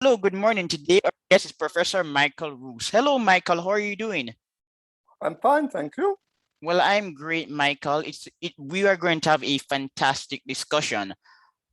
Hello, good morning. Today, our guest is Professor Michael Ruse. Hello, Michael. How are you doing? I'm fine, thank you. Well, I'm great, Michael. We are going to have a fantastic discussion.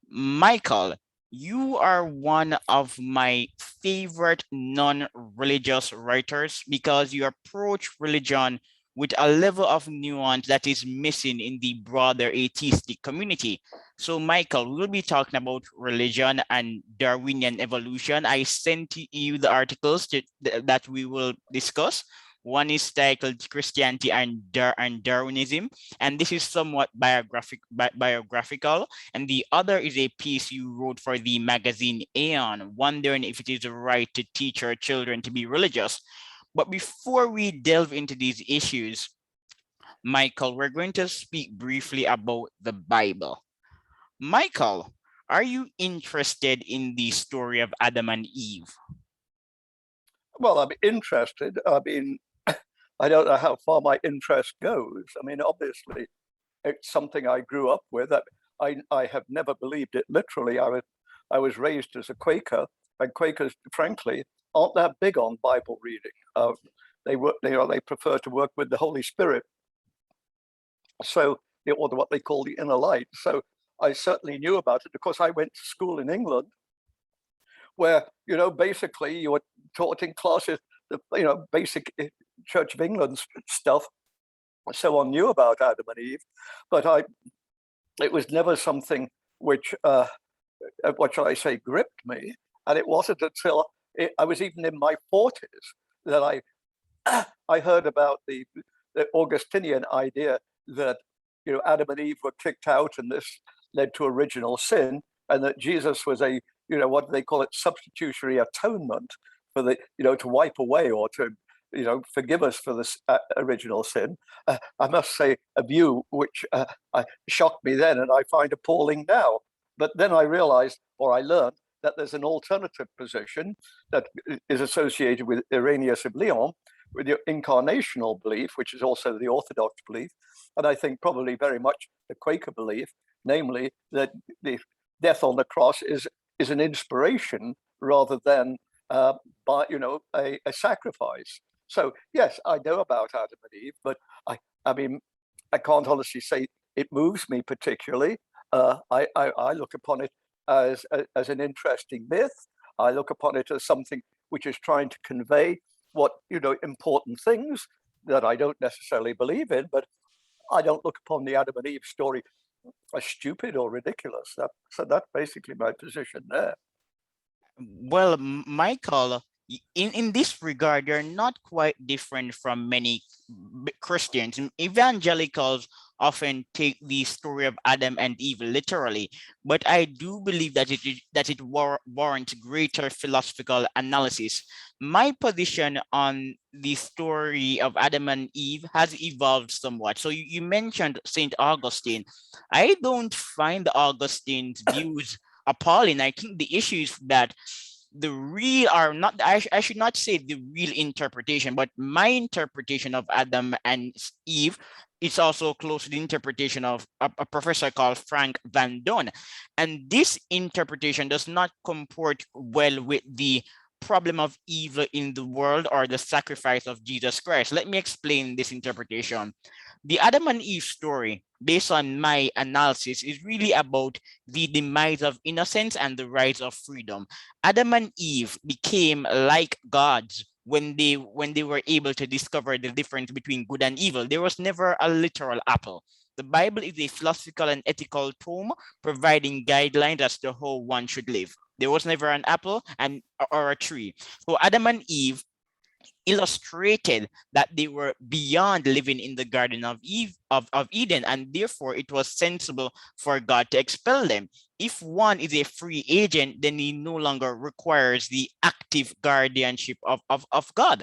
Michael, you are one of my favorite non-religious writers because you approach religion with a level of nuance that is missing in the broader atheistic community. So, Michael, we'll be talking about religion and Darwinian evolution. I sent you the articles that we will discuss. One is titled Christianity and Darwinism, and this is somewhat biographical. And the other is a piece you wrote for the magazine Aeon, wondering if it is right to teach our children to be religious. But before we delve into these issues, Michael, we're going to speak briefly about the Bible. Michael, are you interested in the story of Adam and Eve? Well, I'm interested. I don't know how far my interest goes. I mean, obviously, it's something I grew up with. I have never believed it literally. I was raised as a Quaker, and Quakers, frankly, aren't that big on Bible reading. They prefer to work with the Holy Spirit. So, or what they call the inner light. So, I certainly knew about it. Of course, I went to school in England, where basically you were taught in classes the basic Church of England stuff. So I knew about Adam and Eve, but it was never something which what shall I say, gripped me. And it wasn't until I was even in my 40s that I heard about the Augustinian idea that Adam and Eve were kicked out, and this led to original sin, and that Jesus was a what do they call it, substitutionary atonement for the to wipe away or to forgive us for this original sin. I must say, a view which shocked me then and I find appalling now. But then I realized, or I learned, that there's an alternative position that is associated with Irenaeus of Lyon, with the incarnational belief, which is also the Orthodox belief, and I think probably very much the Quaker belief, namely that the death on the cross is an inspiration rather than by a sacrifice. So yes, I know about Adam and Eve, but I mean I can't honestly say it moves me particularly. I look upon it as an interesting myth. I look upon it as something which is trying to convey what important things that I don't necessarily believe in, but I don't look upon the Adam and Eve story as stupid or ridiculous. So that's basically my position there. Well, Michael, in this regard, you're not quite different from many Christians. Evangelicals often take the story of Adam and Eve literally, but I do believe that it warrants greater philosophical analysis. My position on the story of Adam and Eve has evolved somewhat. So you mentioned Saint Augustine. I don't find Augustine's views appalling. I think the issue is that the real are not, I should not say the real interpretation, but my interpretation of Adam and Eve is also close to the interpretation of a professor called Frank Van Doon. And this interpretation does not comport well with the problem of evil in the world or the sacrifice of Jesus Christ. Let me explain this interpretation. The Adam and Eve story, based on my analysis, is really about the demise of innocence and the rise of freedom. Adam and Eve became like gods when they were able to discover the difference between good and evil. There was never a literal apple. The Bible is a philosophical and ethical tome providing guidelines as to how one should live. There was never an apple or a tree. So Adam and Eve illustrated that they were beyond living in the Garden of Eden, and therefore it was sensible for God to expel them. If one is a free agent, then he no longer requires the active guardianship of God.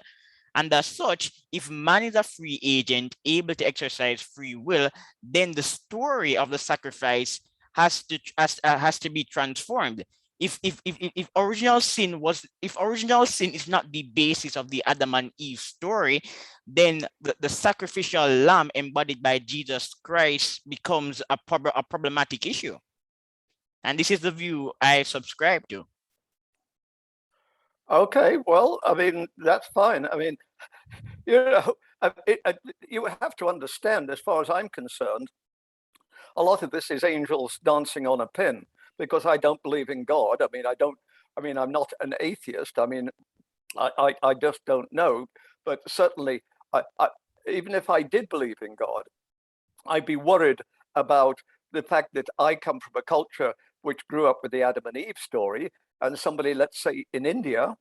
And as such, if man is a free agent able to exercise free will, then the story of the sacrifice has to be transformed. If original sin is not the basis of the Adam and Eve story, then the sacrificial lamb embodied by Jesus Christ becomes a problematic issue. And this is the view I subscribe to. Okay, well, I mean, that's fine. I mean, you know, you have to understand, as far as I'm concerned, a lot of this is angels dancing on a pin because I don't believe in God. I mean, I don't, I mean, I'm not an atheist. I mean, I just don't know. But certainly, I, even if I did believe in God, I'd be worried about the fact that I come from a culture which grew up with the Adam and Eve story, and somebody, let's say in India,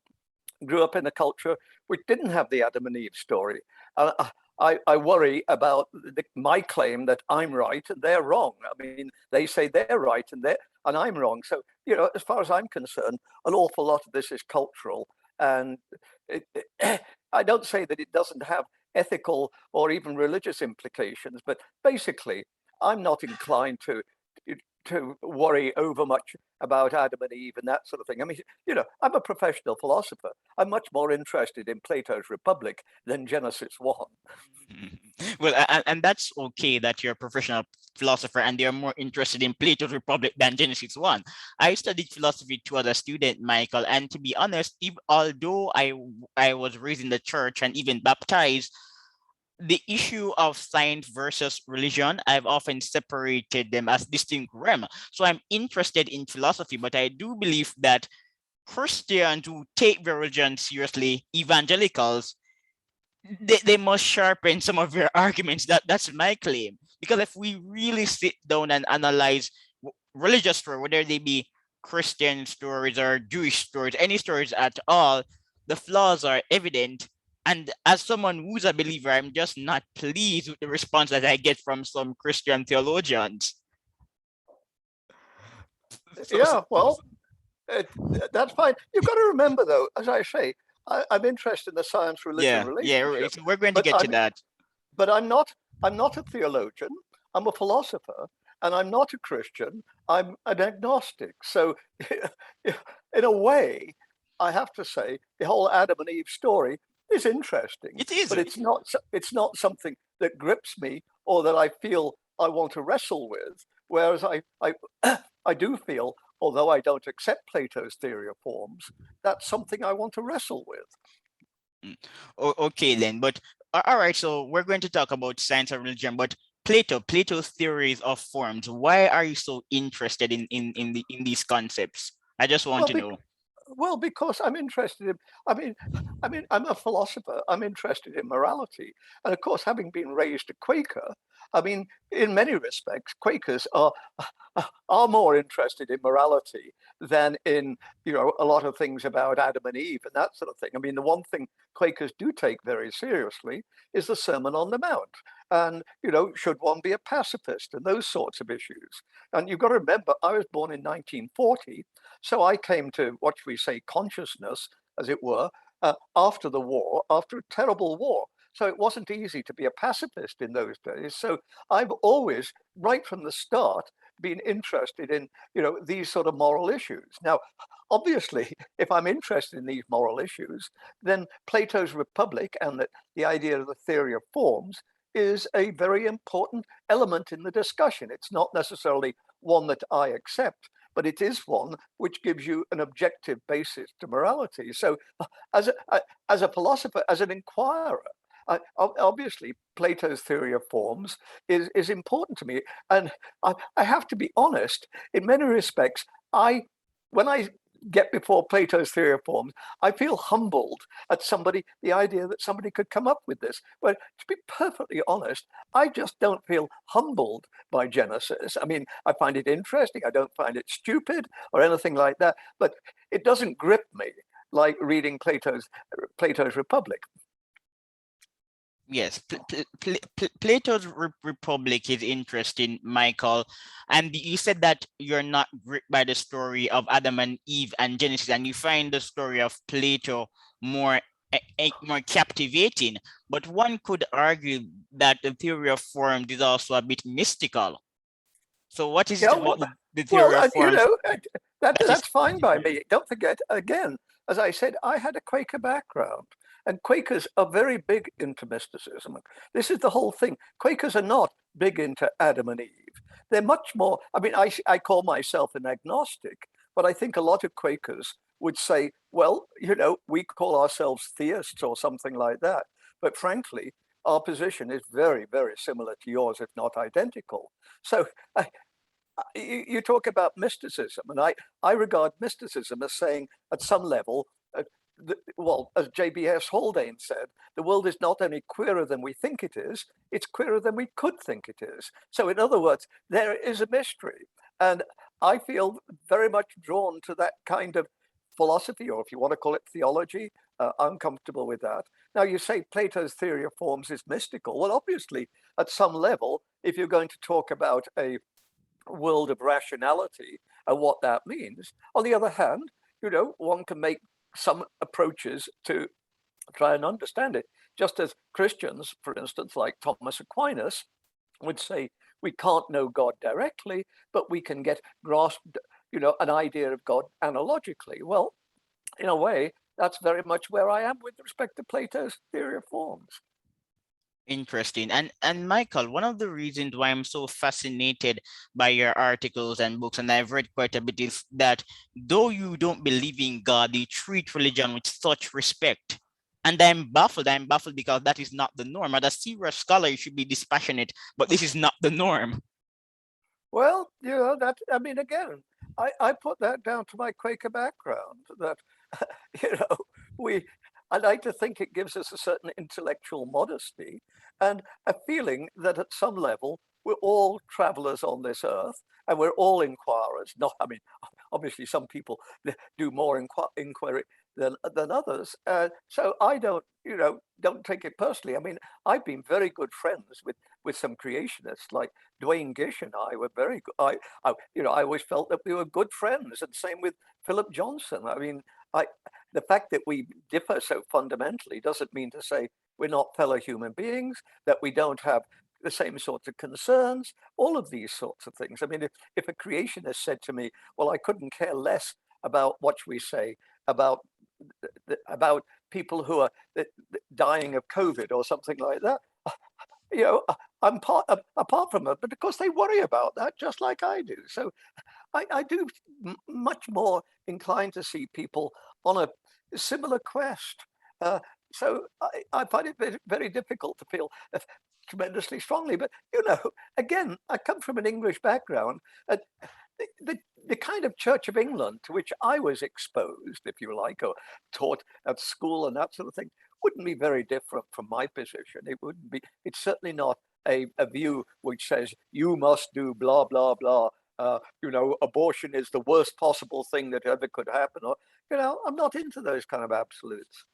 grew up in a culture which didn't have the Adam and Eve story. I worry about my claim that I'm right and they're wrong. I mean, they say they're right and I'm wrong. So, you know, as far as I'm concerned, an awful lot of this is cultural. And I don't say that it doesn't have ethical or even religious implications, but basically, I'm not inclined to worry over much about Adam and Eve and that sort of thing. I mean, you know, I'm a professional philosopher. I'm much more interested in Plato's Republic than Genesis 1. Well, and that's okay that you're a professional philosopher and you're more interested in Plato's Republic than Genesis 1. I studied philosophy too as a student, Michael, and to be honest, although I was raised in the church and even baptized, the issue of science versus religion, I've often separated them as distinct realm. So I'm interested in philosophy, but I do believe that Christians who take their religion seriously, evangelicals, they must sharpen some of their arguments. That's my claim. Because if we really sit down and analyze religious stories, whether they be Christian stories or Jewish stories, any stories at all, the flaws are evident. And as someone who's a believer, I'm just not pleased with the response that I get from some Christian theologians. Yeah, well, it, that's fine. You've got to remember, though, as I say, I'm interested in the science-religion yeah, relationship, so we're going to but get to that. I'm not. I'm not a theologian. I'm a philosopher, and I'm not a Christian. I'm an agnostic. So, in a way, I have to say the whole Adam and Eve story is interesting, It is. but it's not. It's not something that grips me or that I feel I want to wrestle with. Whereas I do feel, although I don't accept Plato's theory of forms, that's something I want to wrestle with. Mm. Okay then, but all right. So we're going to talk about science and religion, but Plato's theories of forms. Why are you so interested in these concepts? I just want Well, to know. Well, because I'm interested in, I mean, I'm a philosopher. I'm interested in morality. And of course, having been raised a Quaker, I mean, in many respects, Quakers are more interested in morality than in, you know, a lot of things about Adam and Eve and that sort of thing. I mean, the one thing Quakers do take very seriously is the Sermon on the Mount. And, you know, should one be a pacifist and those sorts of issues. And you've got to remember, I was born in 1940. So I came to what we say consciousness, as it were, after the war, after a terrible war. So it wasn't easy to be a pacifist in those days. So I've always, right from the start, been interested in, you know, these sort of moral issues. Now, obviously, if I'm interested in these moral issues, then Plato's Republic and the idea of the theory of forms is a very important element in the discussion. It's not necessarily one that I accept, but it is one which gives you an objective basis to morality. So, as a philosopher, as an inquirer, obviously Plato's theory of forms is important to me, and I have to be honest. In many respects, when I get before Plato's theory of forms, I feel humbled at the idea that somebody could come up with this. But to be perfectly honest, I just don't feel humbled by Genesis. I mean, I find it interesting. I don't find it stupid or anything like that, but it doesn't grip me like reading Plato's Republic. Yes, Plato's Republic is interesting, Michael. And you said that you're not gripped by the story of Adam and Eve and Genesis, and you find the story of Plato more more captivating. But one could argue that the theory of forms is also a bit mystical. So what is it Yeah, about the theory of you forms know, that is that's fine by me. Don't forget, again, as I said, I had a Quaker background, and Quakers are very big into mysticism. This is the whole thing. Quakers are not big into Adam and Eve. They're much more. I mean, I call myself an agnostic, but I think a lot of Quakers would say, well, we call ourselves theists or something like that. But frankly, our position is very, very similar to yours, if not identical. So you talk about mysticism, and I regard mysticism as saying, at some level, well, as JBS Haldane said, the world is not only queerer than we think it is, it's queerer than we could think it is. So in other words, there is a mystery. And I feel very much drawn to that kind of philosophy, or if you want to call it theology. I'm comfortable with that. Now, you say Plato's theory of forms is mystical. Well, obviously, at some level, if you're going to talk about a world of rationality and what that means, on the other hand, one can make some approaches to try and understand it. Just as Christians, for instance, like Thomas Aquinas, would say we can't know God directly, but we can grasp, an idea of God analogically. Well, in a way, that's very much where I am with respect to Plato's theory of forms. Interesting. And Michael, one of the reasons why I'm so fascinated by your articles and books, and I've read quite a bit, is that though you don't believe in God, you treat religion with such respect. And I'm baffled. I'm baffled because that is not the norm. As a serious scholar, you should be dispassionate, but this is not the norm. Well, again, I put that down to my Quaker background, that, I like to think it gives us a certain intellectual modesty and a feeling that at some level, we're all travelers on this earth and we're all inquirers. Not, obviously some people do more inquiry than others. So I don't take it personally. I've been very good friends with some creationists, like Dwayne Gish and I were very good. I always felt that we were good friends, and same with Philip Johnson. The fact that we differ so fundamentally doesn't mean to say we're not fellow human beings, that we don't have the same sorts of concerns, all of these sorts of things. If a creationist said to me, well, I couldn't care less about what we say about people who are dying of COVID or something like that, I'm apart from it, but of course they worry about that just like I do. So I do much more inclined to see people on a similar quest. So I find it very, very difficult to feel tremendously strongly. But, again, I come from an English background. The kind of Church of England to which I was exposed, if you like, or taught at school and that sort of thing, wouldn't be very different from my position. It's certainly not a view which says you must do blah, blah, blah. Abortion is the worst possible thing that ever could happen. Or, I'm not into those kind of absolutes.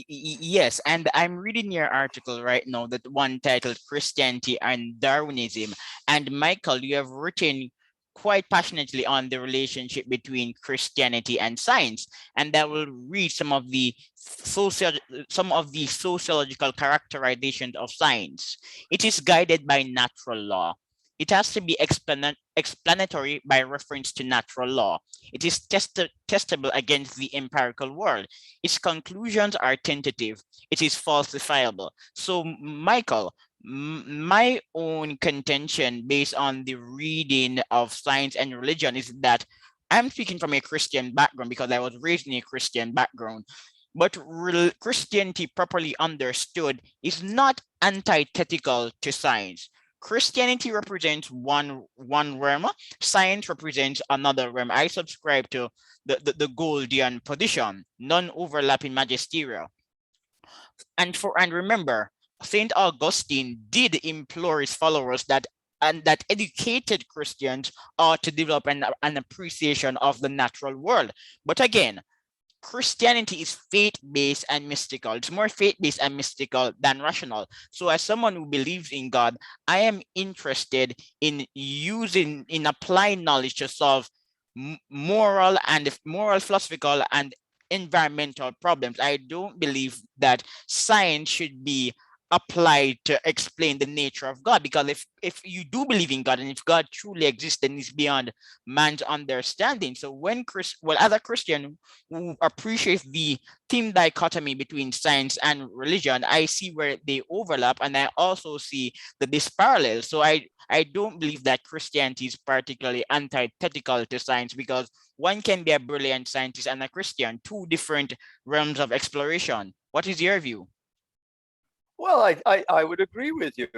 Yes, and I'm reading your article right now, that one titled Christianity and Darwinism. And Michael, you have written quite passionately on the relationship between Christianity and science, and that will read some of the sociological characterizations of science. It is guided by natural law. It has to be explanatory by reference to natural law. It is testable against the empirical world. Its conclusions are tentative. It is falsifiable. So, Michael, my own contention based on the reading of science and religion is that I'm speaking from a Christian background because I was raised in a Christian background. But Christianity properly understood is not antithetical to science. Christianity represents one realm, science represents another realm. I subscribe to the Goldian position, non-overlapping magisterial. And remember, Saint Augustine did implore his followers that educated Christians ought to develop an appreciation of the natural world. But again, Christianity is faith-based and mystical. It's more faith-based and mystical than rational. So as someone who believes in God, I am interested in applying knowledge to solve moral, philosophical, and environmental problems. I don't believe that science should be applied to explain the nature of God. Because if you do believe in God, and if God truly exists, then it's beyond man's understanding. So as a Christian who appreciates the thin dichotomy between science and religion, I see where they overlap, and I also see the disparallel. So I don't believe that Christianity is particularly antithetical to science, because one can be a brilliant scientist and a Christian, two different realms of exploration. What is your view? Well, I would agree with you.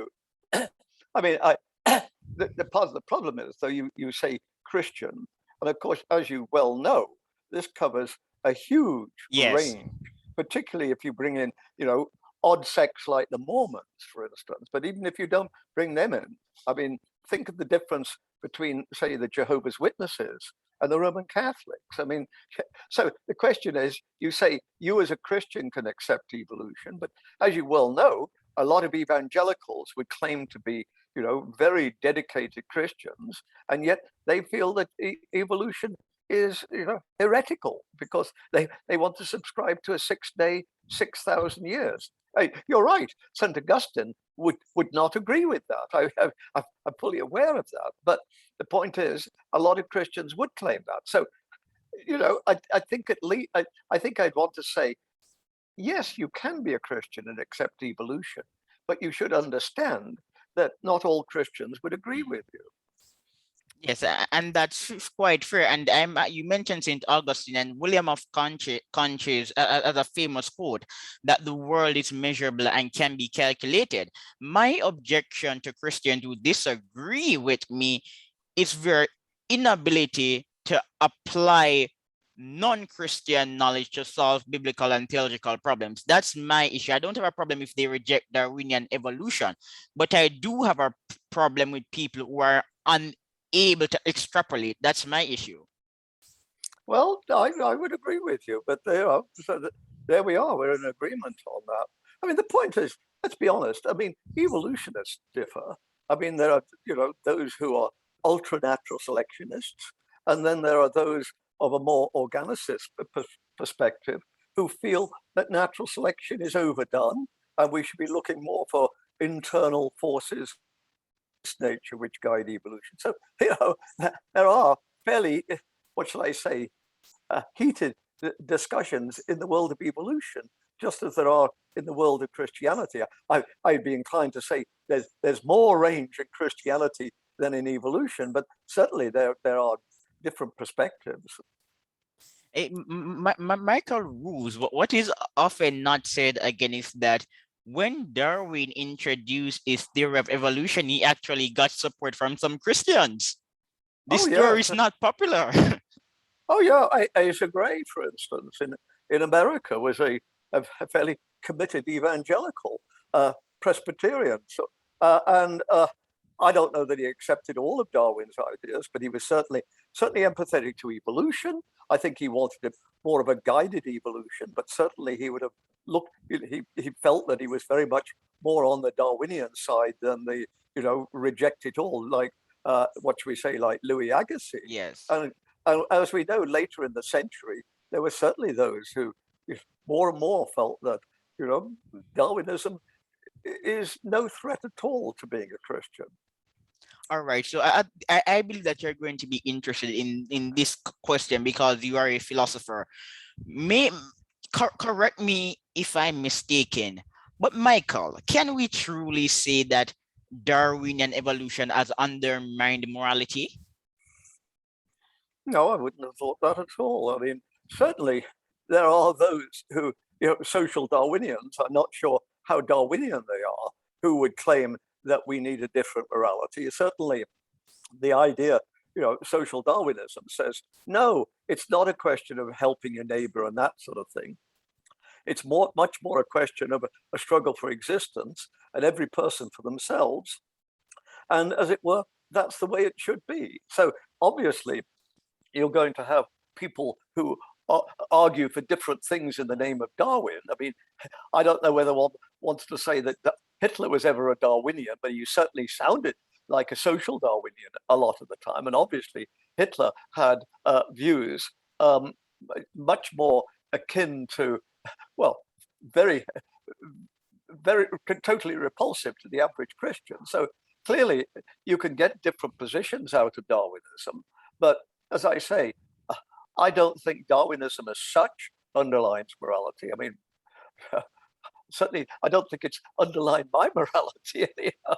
I mean, the part of the problem is, though, you say Christian, and of course, as you well know, this covers a huge Yes. range, particularly if you bring in, odd sects like the Mormons, for instance. But even if you don't bring them in, I mean, think of the difference between, say, the Jehovah's Witnesses and the Roman Catholics. I mean, so the question is, you say you as a Christian can accept evolution, but as you well know, a lot of evangelicals would claim to be, very dedicated Christians, and yet they feel that evolution is, heretical, because they want to subscribe to a 6-day, 6,000 years. Hey, you're right. St. Augustine would not agree with that. I'm fully aware of that. But the point is, a lot of Christians would claim that. So, I think at least I think I'd want to say, yes, you can be a Christian and accept evolution, but you should understand that not all Christians would agree with you. Yes, and that's quite fair. And you mentioned Saint Augustine and William of Conches as a famous quote that the world is measurable and can be calculated. My objection to Christians who disagree with me is their inability to apply non-Christian knowledge to solve biblical and theological problems. That's my issue. I don't have a problem if they reject Darwinian evolution, but I do have a problem with people who are unable to extrapolate. That's my issue. Well, I would agree with you, but there we are. We're in agreement on that. I mean, the point is, let's be honest. I mean, evolutionists differ. I mean, there are, those who are ultra natural selectionists, and then there are those of a more organicist perspective who feel that natural selection is overdone and we should be looking more for internal forces nature which guide evolution. So, there are fairly, what shall I say, heated discussions in the world of evolution, just as there are in the world of Christianity. I'd be inclined to say there's more range in Christianity than in evolution, but certainly there are different perspectives. Michael Ruse, what is often not said again is that when Darwin introduced his theory of evolution, he actually got support from some Christians. This Oh theory yes. is not popular. Oh yeah. Asa Gray, for instance, in America, was a fairly committed evangelical Presbyterian. So, and I don't know that he accepted all of Darwin's ideas, but he was certainly empathetic to evolution. I think he wanted more of a guided evolution, but certainly he would have looked. He felt that he was very much more on the Darwinian side than the reject it all, like what should we say, like Louis Agassiz. Yes. And as we know, later in the century, there were certainly those who more and more felt that Darwinism is no threat at all to being a Christian. All right. So I believe that you're going to be interested in this question because you are a philosopher. May correct me if I'm mistaken, but Michael, can we truly say that Darwinian evolution has undermined morality? No, I wouldn't have thought that at all. I mean, certainly there are those who, social Darwinians, I'm not sure how Darwinian they are, who would claim that we need a different morality. Certainly the idea, social Darwinism says, no, it's not a question of helping your neighbor and that sort of thing. It's much more a question of a struggle for existence and every person for themselves. And as it were, that's the way it should be. So obviously, you're going to have people who argue for different things in the name of Darwin. I mean, I don't know whether one wants to say that Hitler was ever a Darwinian, but he certainly sounded like a social Darwinian a lot of the time. And obviously, Hitler had views much more akin to, well, very, totally repulsive to the average Christian. So clearly, you can get different positions out of Darwinism, but as I say, I don't think Darwinism as such underlines morality. I mean, certainly, I don't think it's underlined my morality anyhow.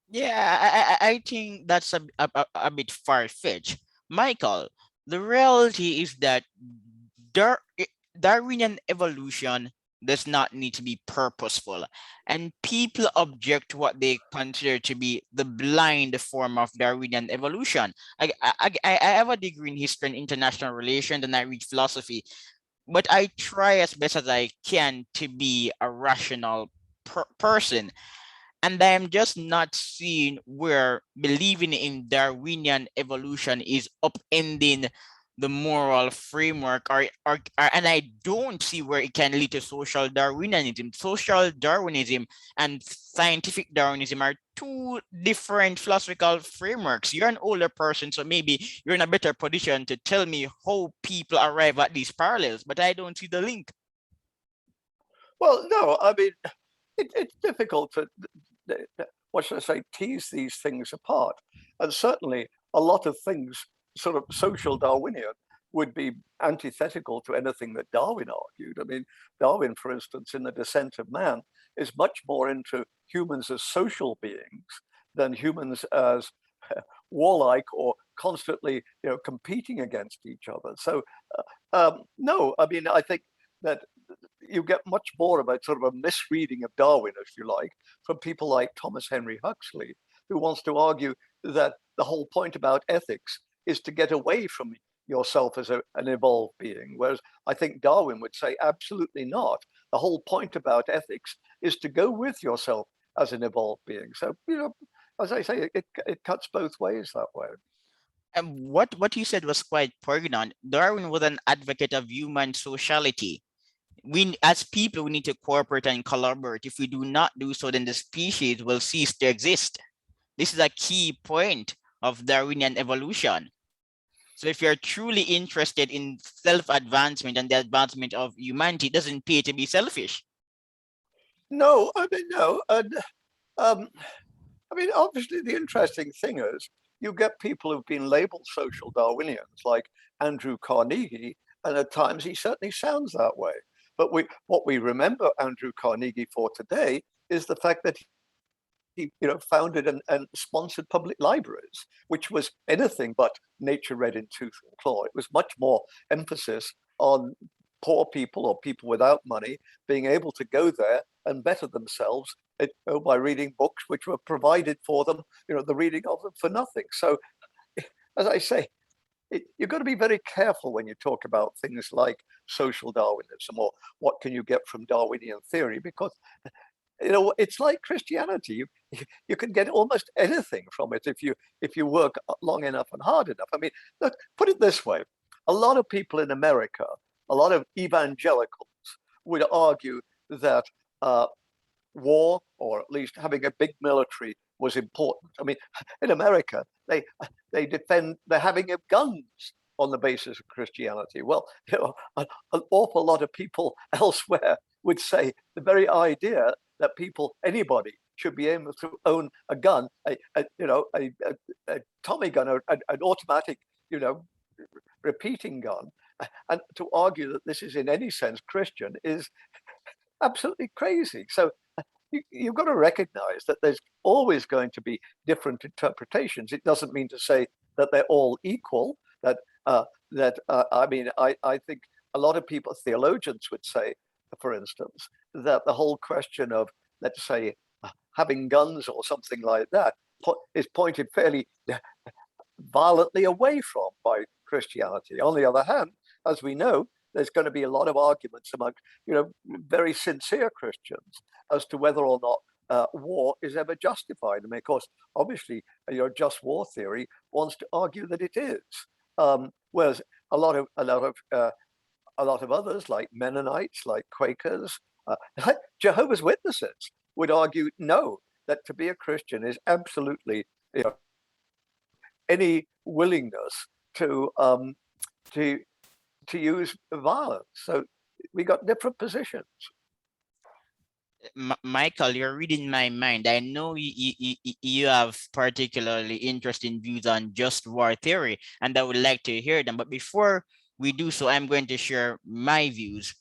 Yeah, I think that's a bit far-fetched. Michael, the reality is that Dar- Darwinian evolution does not need to be purposeful, and people object to what they consider to be the blind form of Darwinian evolution. I have a degree in history and international relations, and I read philosophy, but I try as best as I can to be a rational person, and I'm just not seeing where believing in Darwinian evolution is upending the moral framework, and I don't see where it can lead to social Darwinism. Social Darwinism and scientific Darwinism are two different philosophical frameworks. You're an older person, so maybe you're in a better position to tell me how people arrive at these parallels, but I don't see the link. Well, no, I mean, it's difficult to, what should I say, tease these things apart. And certainly a lot of things, sort of social Darwinian, would be antithetical to anything that Darwin argued. I mean, Darwin, for instance, in The Descent of Man, is much more into humans as social beings than humans as warlike or constantly, competing against each other. So, no, I mean, I think that you get much more of a sort of a misreading of Darwin, if you like, from people like Thomas Henry Huxley, who wants to argue that the whole point about ethics is to get away from yourself as an evolved being. Whereas I think Darwin would say, absolutely not. The whole point about ethics is to go with yourself as an evolved being. So, as I say, it cuts both ways that way. And what you said was quite poignant. Darwin was an advocate of human sociality. We as people, we need to cooperate and collaborate. If we do not do so, then the species will cease to exist. This is a key point of Darwinian evolution. So if you're truly interested in self-advancement and the advancement of humanity, it doesn't pay to be selfish. No, I mean, no. And um, I mean, obviously, the interesting thing is you get people who've been labeled social Darwinians, like Andrew Carnegie, and at times he certainly sounds that way. But what we remember Andrew Carnegie for today is the fact that he, founded and sponsored public libraries, which was anything but nature read in tooth and claw. It was much more emphasis on poor people or people without money being able to go there and better themselves by reading books which were provided for them, the reading of them for nothing. So, as I say, you've got to be very careful when you talk about things like social Darwinism or what can you get from Darwinian theory, because it's like Christianity. You can get almost anything from it if you work long enough and hard enough. I mean, look, put it this way: a lot of people in America, a lot of evangelicals, would argue that war, or at least having a big military, was important. I mean, in America, they defend the having of guns on the basis of Christianity. Well, an awful lot of people elsewhere would say the very idea that anybody should be able to own a gun, a Tommy gun, or an automatic, repeating gun, and to argue that this is in any sense Christian is absolutely crazy. So you've got to recognize that there's always going to be different interpretations. It doesn't mean to say that they're all equal. I mean, I think a lot of people, theologians, would say, for instance, that the whole question of, let's say, having guns or something like that is pointed fairly violently away from by Christianity. On the other hand, as we know, there's going to be a lot of arguments among, very sincere Christians as to whether or not war is ever justified. I mean, of course, obviously, just war theory wants to argue that it is, whereas a lot of others, like Mennonites, like Quakers, like Jehovah's Witnesses, would argue no, that to be a Christian is absolutely, any willingness to to use violence. So we got different positions. Michael, you're reading my mind. I know you have particularly interesting views on just war theory, and I would like to hear them. But before we do so, I'm going to share my views.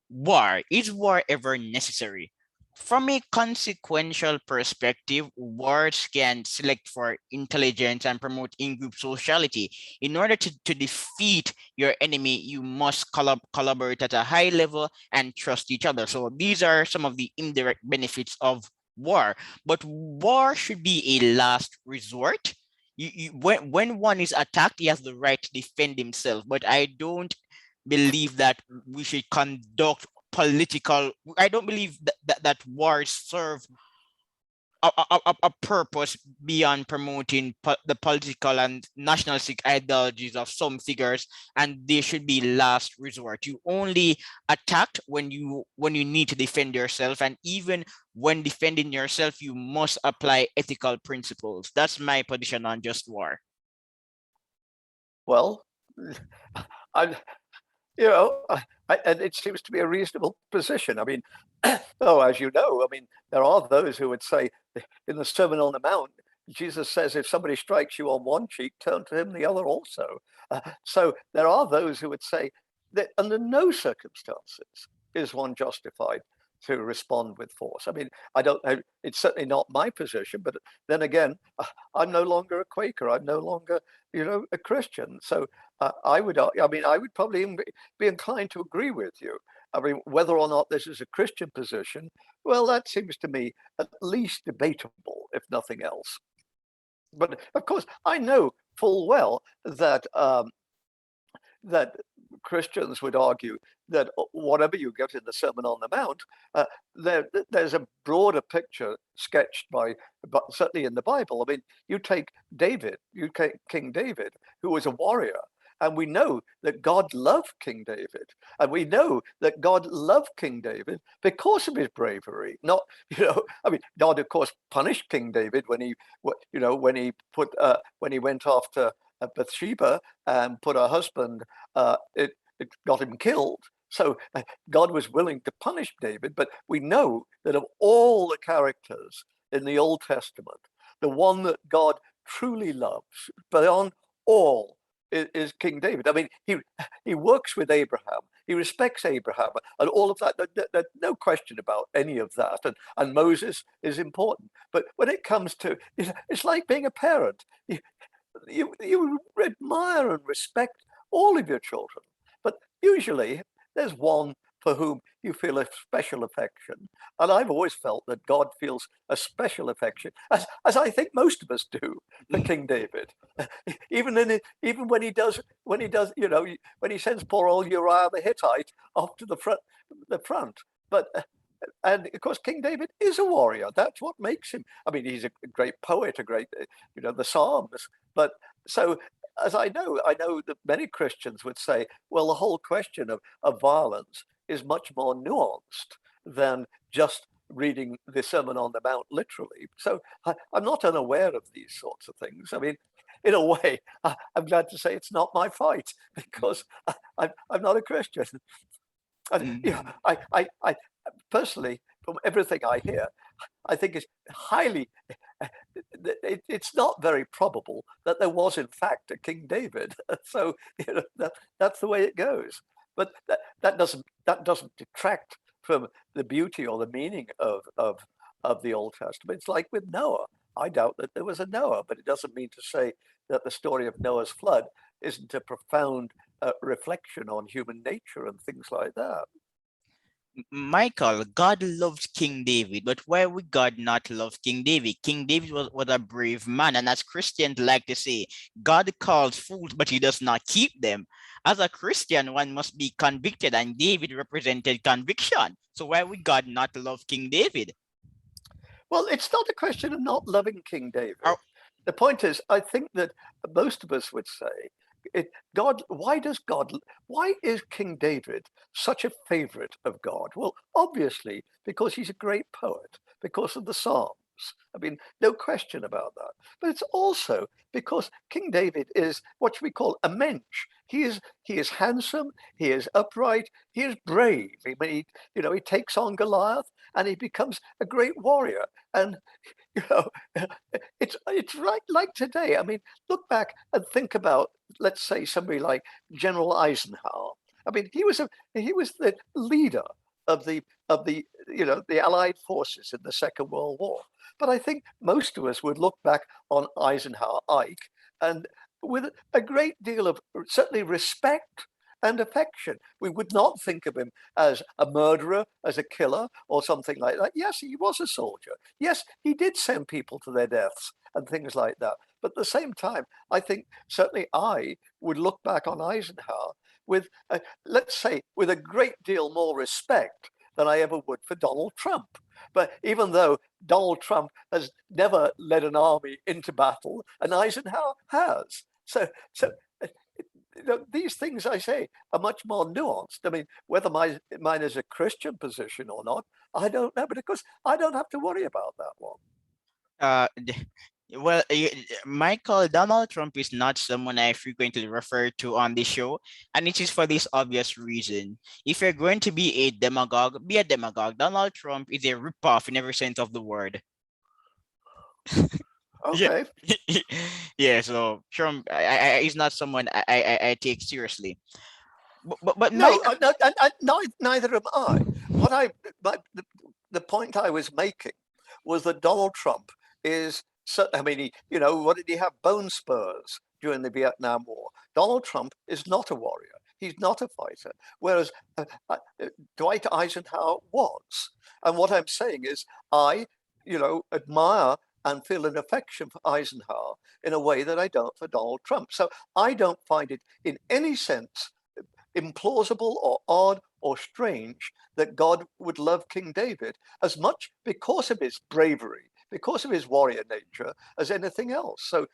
War. Is war ever necessary? From a consequential perspective, wars can select for intelligence and promote in-group sociality. In order to defeat your enemy, you must collaborate at a high level and trust each other. So these are some of the indirect benefits of war. But war should be a last resort. When one is attacked, he has the right to defend himself. But I don't believe that we should conduct political. I don't believe that wars serve a purpose beyond promoting the political and nationalistic ideologies of some figures, and they should be last resort. You only attack when you need to defend yourself, and even when defending yourself, you must apply ethical principles. That's my position on just war. Well, I, and it seems to be a reasonable position. I mean, though, as you know, I mean, there are those who would say in the Sermon on the Mount, Jesus says, if somebody strikes you on one cheek, turn to him the other also. So there are those who would say that under no circumstances is one justified to respond with force. I mean, I don't know, it's certainly not my position, but then again, I'm no longer a Quaker. I'm no longer, a Christian. So I would probably be inclined to agree with you. I mean, whether or not this is a Christian position, well, that seems to me at least debatable, if nothing else. But of course, I know full well that that Christians would argue that whatever you get in the Sermon on the Mount, there's a broader picture sketched but certainly in the Bible. I mean, you take King David, who was a warrior, and we know that God loved King David, and we know that God loved King David because of his bravery. Not, I mean, God of course punished King David when he went after Bathsheba and put her husband. It got him killed. So God was willing to punish David, but we know that of all the characters in the Old Testament, the one that God truly loves beyond all is King David. I mean, he works with Abraham, he respects Abraham, and all of that. There's no question about any of that. And Moses is important. But when it comes to, it's like being a parent. You admire and respect all of your children, but usually there's one for whom you feel a special affection. And I've always felt that God feels a special affection, as I think most of us do, for King David. Even when he does, when he sends poor old Uriah the Hittite off to the front. But and of course, King David is a warrior. That's what makes him. I mean, he's a great poet, a great, the Psalms. But so, as I know that many Christians would say, well, the whole question of violence is much more nuanced than just reading the Sermon on the Mount literally. So I'm not unaware of these sorts of things. I mean, in a way, I'm glad to say it's not my fight because I'm not a Christian. I personally, from everything I hear, I think it's highly, it's not very probable that there was in fact a King David. So that's the way it goes. But that doesn't detract from the beauty or the meaning of the Old Testament. It's like with Noah. I doubt that there was a Noah, but it doesn't mean to say that the story of Noah's flood isn't a profound reflection on human nature and things like that. Michael, God loved King David, but why would God not love King David? King David was a brave man, and as Christians like to say, God calls fools, but he does not keep them. As a Christian, one must be convicted, and David represented conviction. So why would God not love King David? Well, it's not a question of not loving King David. Or, The point is, I think that most of us would say, why is King David such a favorite of God? Well, obviously, because he's a great poet, because of the Psalms. I mean, no question about that. But it's also because King David is what we call a mensch. He is handsome, he is upright, he is brave. I mean, he takes on Goliath and he becomes a great warrior. And you know, it's right like today. I mean, look back and think about, let's say, somebody like General Eisenhower. I mean, he was the leader of the Allied forces in the Second World War. But I think most of us would look back on Eisenhower, Ike, and with a great deal of certainly respect and affection. We would not think of him as a murderer, as a killer, or something like that. Yes, he was a soldier. Yes, he did send people to their deaths and things like that. But at the same time, I think certainly I would look back on Eisenhower with, let's say, with a great deal more respect than I ever would for Donald Trump. But even though Donald Trump has never led an army into battle, and Eisenhower has. So these things, I say, are much more nuanced. I mean, whether mine is a Christian position or not, I don't know. But of course, I don't have to worry about that one. Uh, well, Michael, Donald Trump is not someone I frequently refer to on the show, and it is for this obvious reason. If you're going to be a demagogue, be a demagogue. Donald Trump is a ripoff in every sense of the word. Yeah, Okay. yeah. So Trump, is not someone I take seriously. But No, Mike, neither am I. What I but the point I was making was that Donald Trump is. I mean, what did he have? Bone spurs during the Vietnam War. Donald Trump is not a warrior. He's not a fighter. Whereas Dwight Eisenhower was. And what I'm saying is, I, admire and feel an affection for Eisenhower in a way that I don't for Donald Trump. So I don't find it in any sense implausible or odd or strange that God would love King David as much because of his bravery, because of his warrior nature, as anything else. So,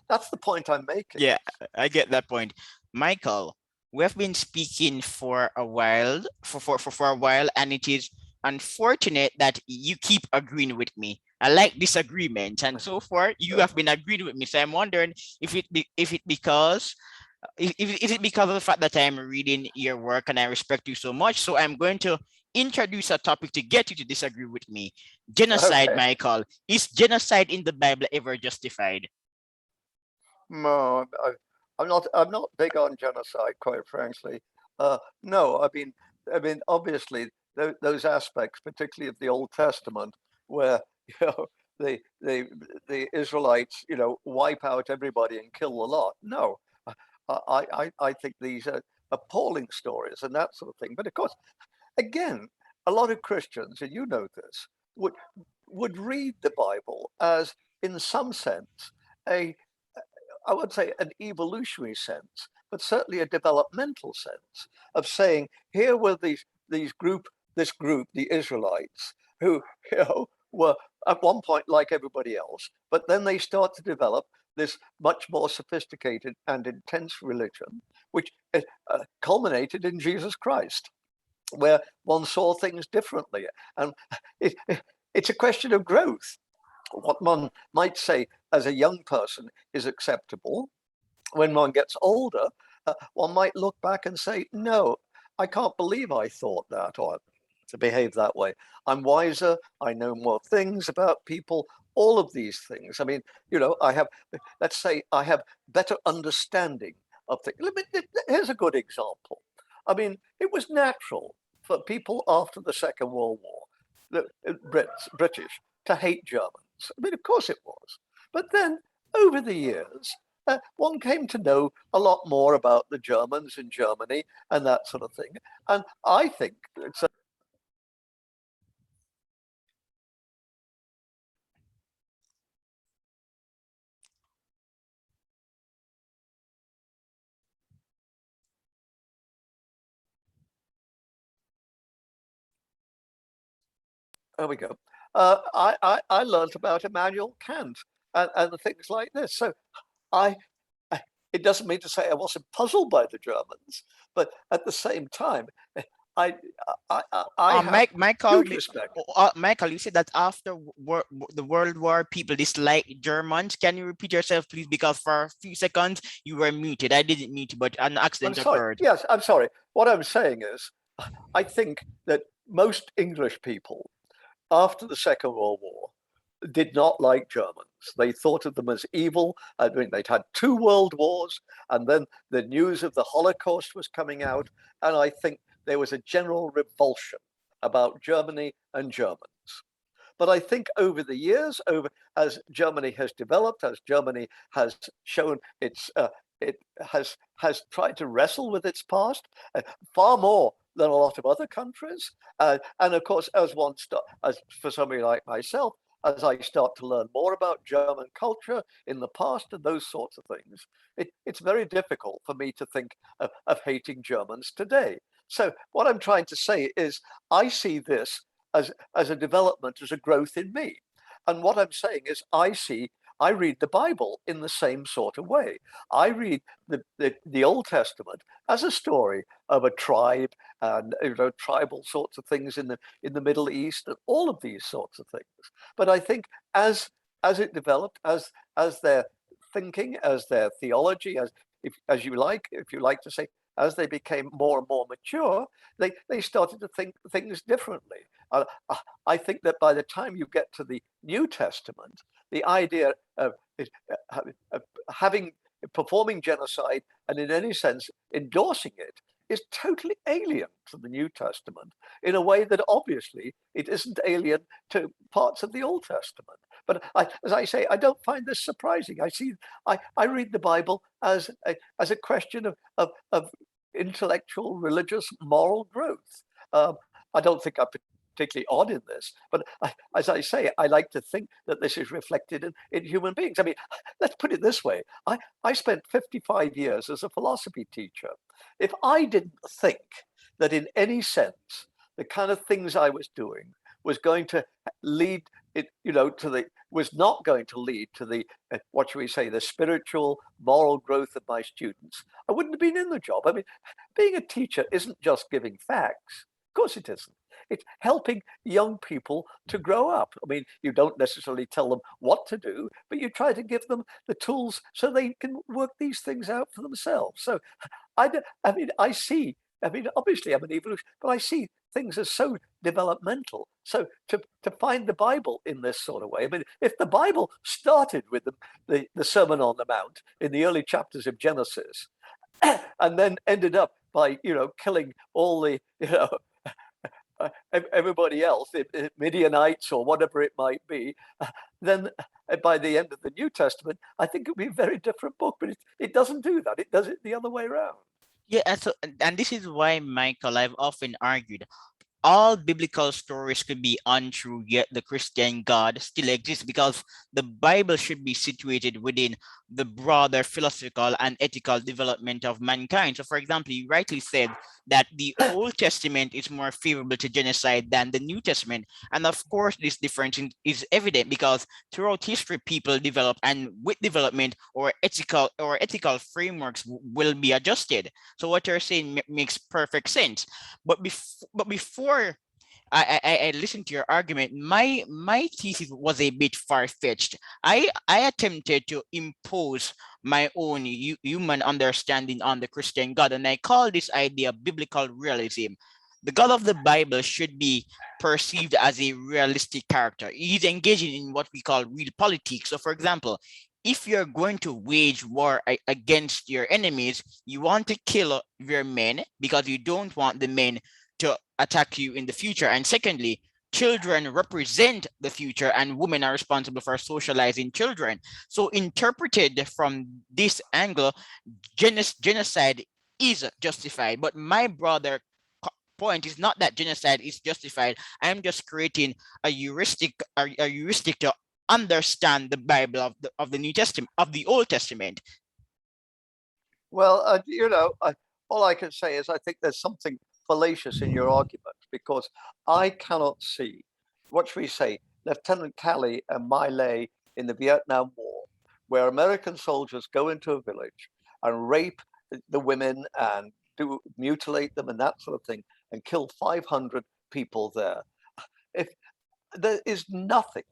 that's the point I'm making. yeah, I get that point. Michael, we have been speaking for a while, for a while, and it is unfortunate that you keep agreeing with me. I like disagreements, and so far you have been agreeing with me. So I'm wondering if it because is it because of the fact that I'm reading your work and I respect you so much? So I'm going to introduce a topic to get you to disagree with me. Genocide, Okay. Michael. Is genocide in the Bible ever justified? No, I'm not big on genocide, quite frankly. No, I mean, obviously, those aspects, particularly of the Old Testament, where you know the the the Israelites, wipe out everybody and kill the lot. No, I think these are appalling stories and that sort of thing. But of course, again, a lot of Christians, and you know this, would would read the Bible as, in some sense, a I would say an evolutionary sense, but certainly a developmental sense of saying here were this group, the Israelites, who were at one point like everybody else, but then they start to develop this much more sophisticated and intense religion, which culminated in Jesus Christ, where one saw things differently, and it's a question of growth. What one might say as a young person is acceptable, when one gets older, one might look back and say, no, I can't believe I thought that or to behave that way. I'm wiser. I know more things about people, all of these things. I mean, let's say I have better understanding of things. Here's a good example. I mean, it was natural for people after the Second World War, the British, to hate Germans. I mean, of course it was. But then over the years, one came to know a lot more about the Germans in Germany and that sort of thing. And I think it's there we go. I learned about Immanuel Kant and things like this. So I it doesn't mean to say I wasn't puzzled by the Germans, but at the same time, I, I have Michael, huge respect. Michael, you said that after the World War, people dislike Germans. Can you repeat yourself, please? Because for a few seconds you were muted. I didn't mute you, but an I'm accident sorry. occurred. Yes, I'm sorry. What I'm saying is, I think that most English people after the Second World War did not like Germans. They thought of them as evil. I mean, they'd had two world wars, and then the news of the Holocaust was coming out. And I think there was a general revulsion about Germany and Germans. But I think over the years, as Germany has developed, as Germany has shown it has tried to wrestle with its past far more than a lot of other countries. And of course, as for somebody like myself, as I start to learn more about German culture in the past and those sorts of things, it's very difficult for me to think of hating Germans today. So what I'm trying to say is I see this as a development, as a growth in me. And what I'm saying is I read the Bible in the same sort of way. I read the Old Testament as a story of a tribe and tribal sorts of things in the Middle East and all of these sorts of things. But I think as it developed, as their thinking, as their theology, as you like, if you like to say, as they became more and more mature, they started to think things differently. Uh, I think that by the time you get to the New Testament, the idea of having performing genocide and in any sense endorsing it is totally alien to the New Testament in a way that obviously it isn't alien to parts of the Old Testament. But as I say, I don't find this surprising. I read the Bible as a question of intellectual, religious, moral growth. I don't think I'm particularly odd in this, but as I say, I like to think that this is reflected in human beings. I mean, let's put it this way. I spent 55 years as a philosophy teacher. If I didn't think that in any sense, the kind of things I was doing was going to lead it, was not going to lead to the, what should we say, the spiritual, moral growth of my students, I wouldn't have been in the job. I mean, being a teacher isn't just giving facts. Of course it isn't. It's helping young people to grow up. I mean, you don't necessarily tell them what to do, but you try to give them the tools so they can work these things out for themselves. So obviously I'm an evolution, but I see things as so developmental. So to find the Bible in this sort of way, I mean, if the Bible started with the Sermon on the Mount in the early chapters of Genesis, and then ended up by killing all the everybody else, Midianites or whatever it might be, then by the end of the New Testament, I think it would be a very different book. But it doesn't do that. It does it the other way around. Yeah, and this is why, Michael, I've often argued all biblical stories could be untrue, yet the Christian God still exists because the Bible should be situated within the broader philosophical and ethical development of mankind. So, for example, you rightly said that the Old Testament is more favorable to genocide than the New Testament. And of course, this difference is evident because throughout history, people develop, and with development, or ethical frameworks will be adjusted. So, what you're saying makes perfect sense. But before I listened to your argument, my thesis was a bit far-fetched. I attempted to impose my own human understanding on the Christian God, and I call this idea biblical realism. The God of the Bible should be perceived as a realistic character. He's engaging in what we call real politics. So, for example, if you're going to wage war against your enemies, you want to kill your men because you don't want the men to attack you in the future. And secondly, children represent the future and women are responsible for socializing children. So interpreted from this angle, genocide is justified. But my broader point is not that genocide is justified. I'm just creating a heuristic to understand the Bible of the New Testament, of the Old Testament. Well, all I can say is I think there's something fallacious in your argument because I cannot see, what should we say, Lieutenant Calley and My Lai in the Vietnam War, where American soldiers go into a village and rape the women and mutilate them and that sort of thing, and kill 500 people there. If there is nothing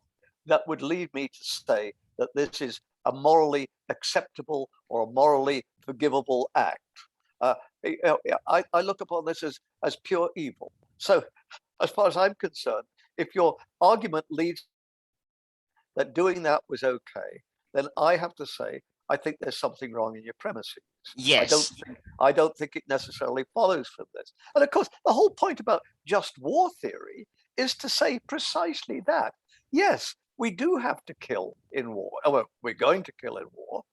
that would lead me to say that this is a morally acceptable or a morally forgivable act. I look upon this as pure evil. So, as far as I'm concerned, if your argument leads that doing that was okay, then I have to say I think there's something wrong in your premises. Yes. I don't think it necessarily follows from this. And of course, the whole point about just war theory is to say precisely that. Yes, we do have to kill in war. Well, we're going to kill in war,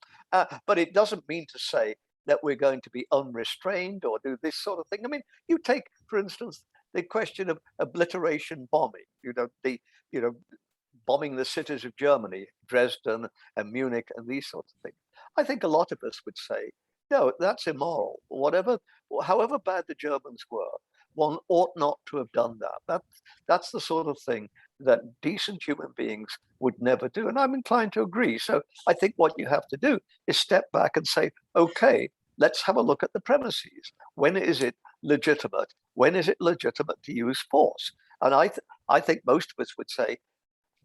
but it doesn't mean to say that we're going to be unrestrained or do this sort of thing. I mean, you take, for instance, the question of obliteration bombing. Bombing the cities of Germany, Dresden and Munich and these sorts of things. I think a lot of us would say, no, that's immoral. However bad the Germans were, one ought not to have done that. That's the sort of thing that decent human beings would never do. And I'm inclined to agree. So I think what you have to do is step back and say, okay, let's have a look at the premises. When is it legitimate? When is it legitimate to use force? And I think most of us would say,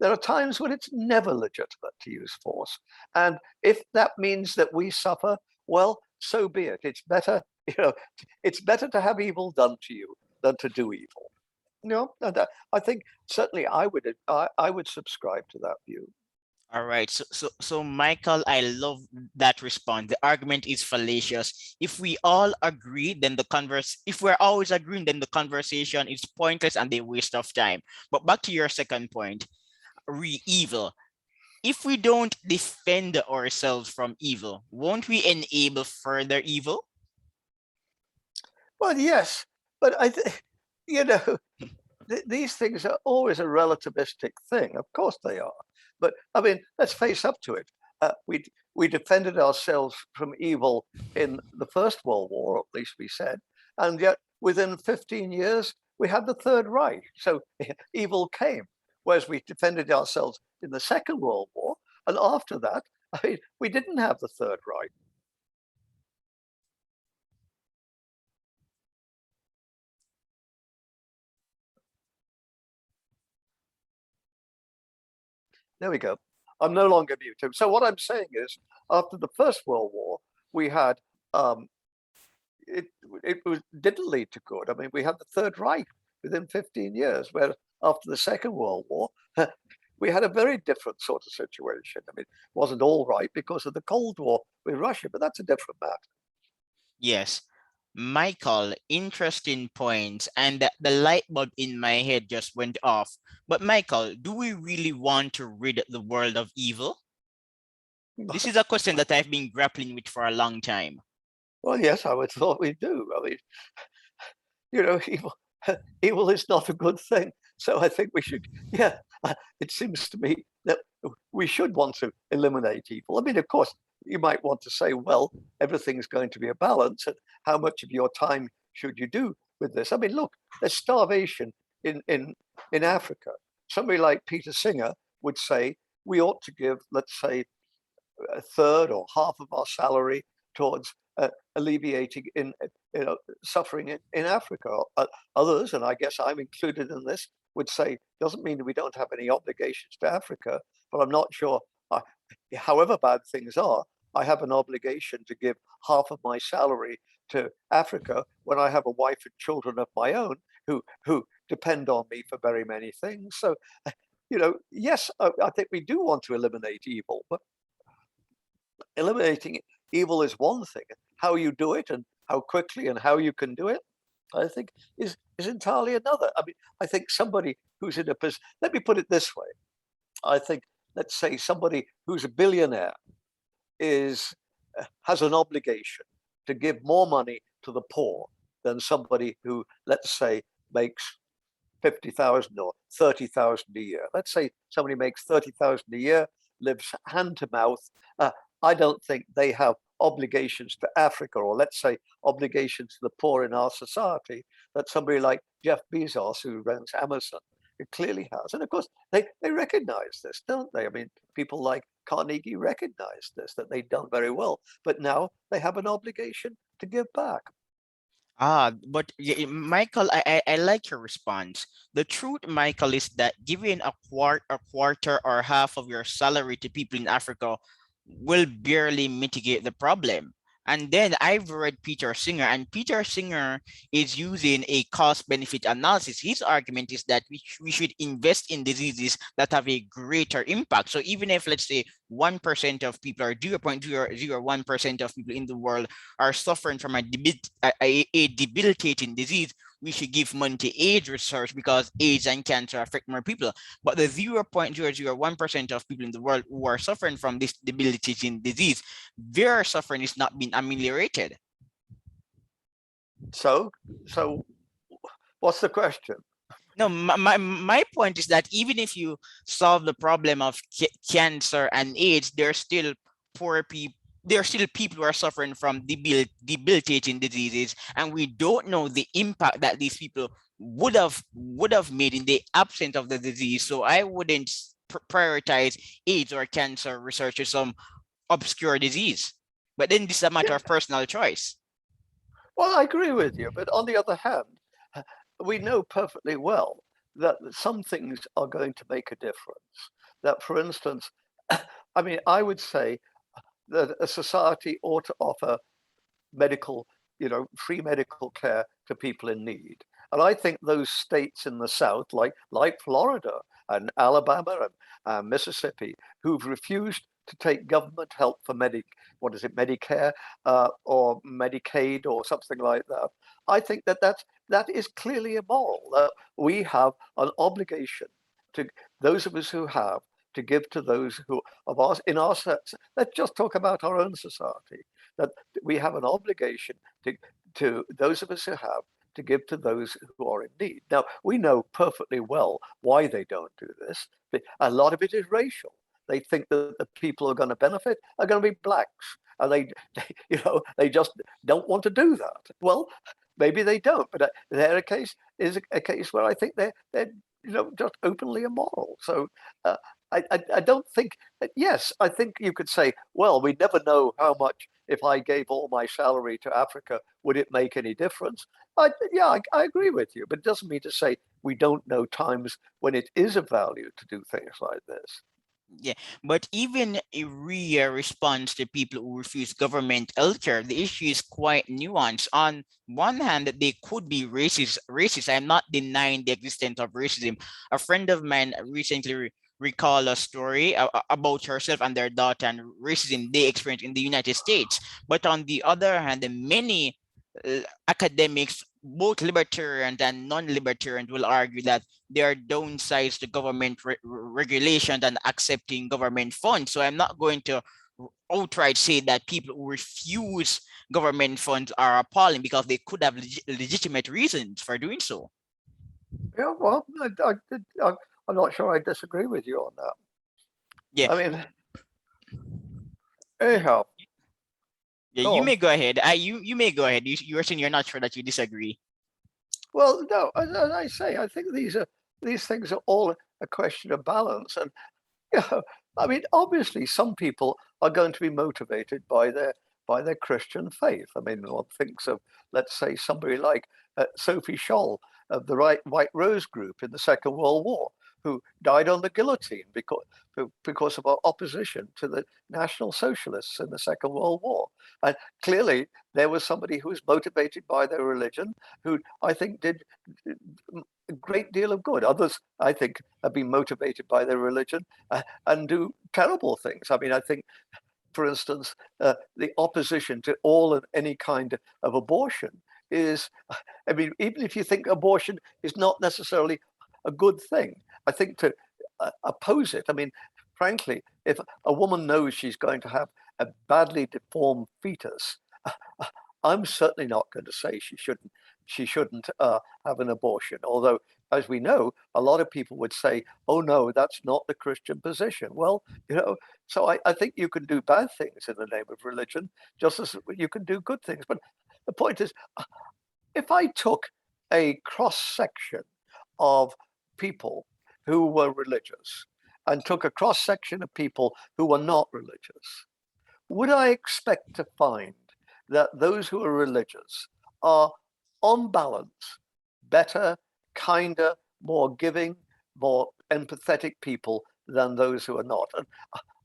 there are times when it's never legitimate to use force. And if that means that we suffer, well, so be it. It's better, it's better to have evil done to you than to do evil. And I think certainly I would subscribe to that view. All right. So Michael, I love that response. The argument is fallacious. If we all agree, then if we're always agreeing, then the conversation is pointless and a waste of time. But back to your second point, evil. If we don't defend ourselves from evil, won't we enable further evil? Well, yes, but these things are always a relativistic thing. Of course they are. But I mean, let's face up to it. We defended ourselves from evil in the First World War, or at least we said, and yet within 15 years we had the Third Reich. So evil came. Whereas we defended ourselves in the Second World War, and after that, we didn't have the Third Reich. There we go. I'm no longer muted. So what I'm saying is, after the First World War, we had didn't lead to good. I mean, we had the Third Reich within 15 years, where after the Second World War, we had a very different sort of situation. I mean, it wasn't all right because of the Cold War with Russia, but that's a different matter. Yes. Michael, interesting points. And the light bulb in my head just went off. But Michael, do we really want to rid the world of evil? This is a question that I've been grappling with for a long time. Well, yes, I would thought we do. I mean, evil is not a good thing. So I think we should, it seems to me that we should want to eliminate evil. I mean, of course, you might want to say, well, everything's going to be a balance, and how much of your time should you do with this? I mean, look, there's starvation in Africa. Somebody like Peter Singer would say we ought to give, let's say, a third or half of our salary towards alleviating suffering in Africa. Others, and I guess I'm included in this, would say doesn't mean that we don't have any obligations to Africa, but I'm not sure. However bad things are, I have an obligation to give half of my salary to Africa when I have a wife and children of my own who depend on me for very many things. So, yes, I think we do want to eliminate evil, but eliminating evil is one thing. How you do it and how quickly and how you can do it, I think, is entirely another. I mean, I think somebody who's in a position, let me put it this way. I think, let's say somebody who's a billionaire has an obligation to give more money to the poor than somebody who, let's say, makes 50,000 or 30,000 a year. Let's say somebody makes 30,000 a year, lives hand to mouth. I don't think they have obligations to Africa, or let's say obligations to the poor in our society, that somebody like Jeff Bezos, who runs Amazon, it clearly has. And of course, they recognize this, don't they? I mean, people like Carnegie recognize this, that they've done very well, but now they have an obligation to give back. But Michael, I like your response. The truth, Michael, is that giving a quarter or half of your salary to people in Africa will barely mitigate the problem. And then I've read Peter Singer, and Peter Singer is using a cost benefit analysis. His argument is that we should invest in diseases that have a greater impact. So even if, let's say, 1% of people or 0.001% of people in the world are suffering from a debilitating disease, we should give money to AIDS research because AIDS and cancer affect more people. But the 0.001% of people in the world who are suffering from this debilitating disease, their suffering is not being ameliorated. So what's the question? No, my point is that even if you solve the problem of cancer and AIDS, there's still poor people. There are still people who are suffering from debilitating diseases, and we don't know the impact that these people would have made in the absence of the disease. So I wouldn't prioritize AIDS or cancer research as some obscure disease. But then this is a matter Yeah. of personal choice. Well, I agree with you, but on the other hand, we know perfectly well that some things are going to make a difference. That, for instance, I mean, I would say that a society ought to offer medical, free medical care to people in need. And I think those states in the South, like Florida and Alabama and Mississippi, who've refused to take government help for Medicare or Medicaid or something like that. I think that is clearly immoral. That we have an obligation to those of us who have to give to those who of us in our sets. Let's just talk about our own society. That we have an obligation to those of us who have to give to those who are in need. Now, we know perfectly well why they don't do this. A lot of it is racial. They think that the people who are going to benefit are going to be blacks, and they just don't want to do that. Well, maybe they don't, but their case is a case where I think they're just openly immoral. So I don't think that, yes, I think you could say, well, we never know how much, if I gave all my salary to Africa, would it make any difference? I agree with you, but it doesn't mean to say we don't know times when it is of value to do things like this. Yeah, but even a RIA response to people who refuse government healthcare, the issue is quite nuanced. On one hand, that they could be racist. I'm not denying the existence of racism. A friend of mine recently recalled a story about herself and their daughter and racism they experienced in the United States. But on the other hand, the many academics, both libertarians and non-libertarians, will argue that there are downsides to government regulation and accepting government funds. So I'm not going to outright say that people who refuse government funds are appalling because they could have legitimate reasons for doing so. Yeah, well, I'm not sure I disagree with you on that. Yeah, I mean, anyhow, yeah, go you on. may go ahead. You may go ahead. You were saying you're not sure that you disagree. Well, no, as I say, I think these things are all a question of balance. And yeah, I mean, obviously, some people are going to be motivated by their Christian faith. I mean, one thinks of, let's say, somebody like Sophie Scholl of the White Rose Group in the Second World War, who died on the guillotine because of our opposition to the National Socialists in the Second World War. And clearly, there was somebody who was motivated by their religion, who I think did a great deal of good. Others, I think, have been motivated by their religion and do terrible things. I mean, I think, for instance, the opposition to all and any kind of abortion is, I mean, even if you think abortion is not necessarily a good thing, I think to oppose it, I mean, frankly, if a woman knows she's going to have a badly deformed fetus, I'm certainly not going to say she shouldn't have an abortion. Although, as we know, a lot of people would say, "Oh no, that's not the Christian position." Well, so I think you can do bad things in the name of religion, just as you can do good things. But the point is, if I took a cross section of people who were religious and took a cross section of people who were not religious, would I expect to find that those who are religious are on balance, better, kinder, more giving, more empathetic people than those who are not. And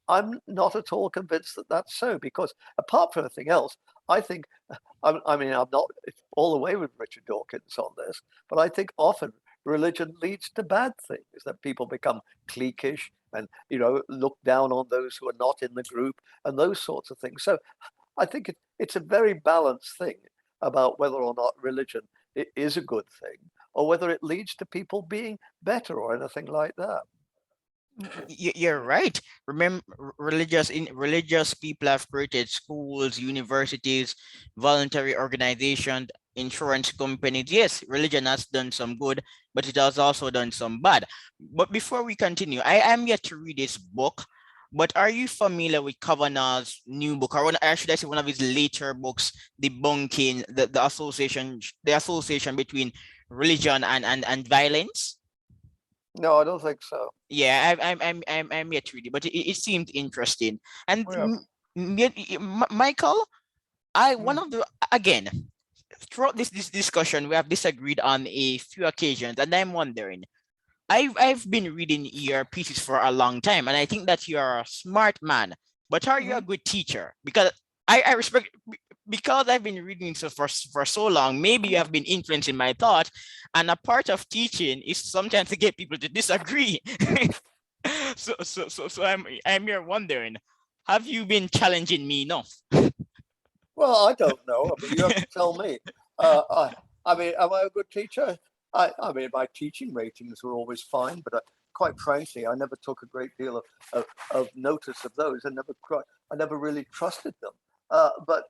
I'm not at all convinced that that's so, because apart from anything else, I think, I mean, I'm not all the way with Richard Dawkins on this, but I think often religion leads to bad things, that people become cliquish and, look down on those who are not in the group and those sorts of things. So I think it's a very balanced thing about whether or not religion is a good thing or whether it leads to people being better or anything like that. You're right. Remember, religious people have created schools, universities, voluntary organizations, insurance companies. Yes, religion has done some good, but it has also done some bad. But before we continue, I am yet to read this book. But are you familiar with Kavanagh's new book, or should I say one of his later books, debunking the association between religion and violence? No, I don't think so. Yeah, I'm yet to read it, but it seemed interesting. And Yeah. Michael, I one Mm. of the again throughout this discussion we have disagreed on a few occasions, and I'm wondering. I've been reading your pieces for a long time, and I think that you're a smart man. But are you a Mhm. good teacher? Because I respect, because I've been reading so for so long. Maybe you have been influencing my thought, and a part of teaching is sometimes to get people to disagree. So I'm here wondering, have you been challenging me enough? Well, I don't know. I mean, you have to tell me. I mean, am I a good teacher? I mean, my teaching ratings were always fine, but quite frankly, I never took a great deal of notice of those. I never really trusted them. But